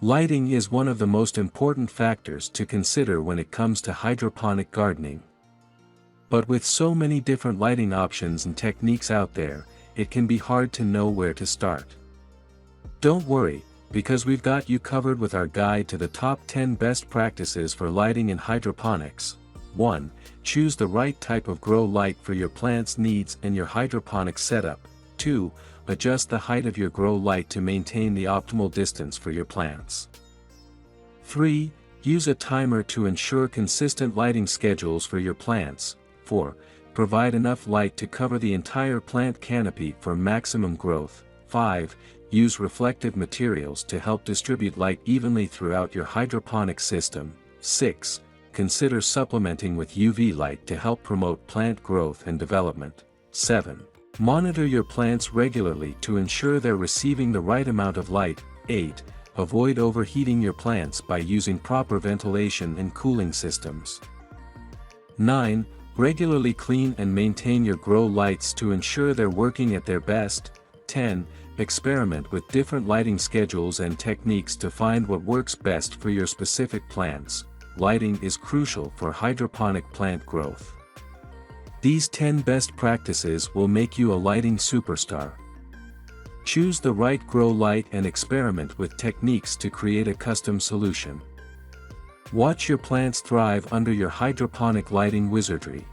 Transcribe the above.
Lighting is one of the most important factors to consider when it comes to hydroponic gardening. But with so many different lighting options and techniques out there, it can be hard to know where to start. Don't worry, because we've got you covered with our guide to the top 10 best practices for lighting in hydroponics. 1. Choose the right type of grow light for your plant's needs and your hydroponic setup. 2. Adjust the height of your grow light to maintain the optimal distance for your plants. 3. Use a timer to ensure consistent lighting schedules for your plants. 4. Provide enough light to cover the entire plant canopy for maximum growth. 5. Use reflective materials to help distribute light evenly throughout your hydroponic system. 6. Consider supplementing with UV light to help promote plant growth and development. 7. Monitor your plants regularly to ensure they're receiving the right amount of light. 8. Avoid overheating your plants by using proper ventilation and cooling systems. 9. Regularly clean and maintain your grow lights to ensure they're working at their best. 10. Experiment with different lighting schedules and techniques to find what works best for your specific plants. Lighting is crucial for hydroponic plant growth. These 10 best practices will make you a lighting superstar. Choose the right grow light and experiment with techniques to create a custom solution. Watch your plants thrive under your hydroponic lighting wizardry.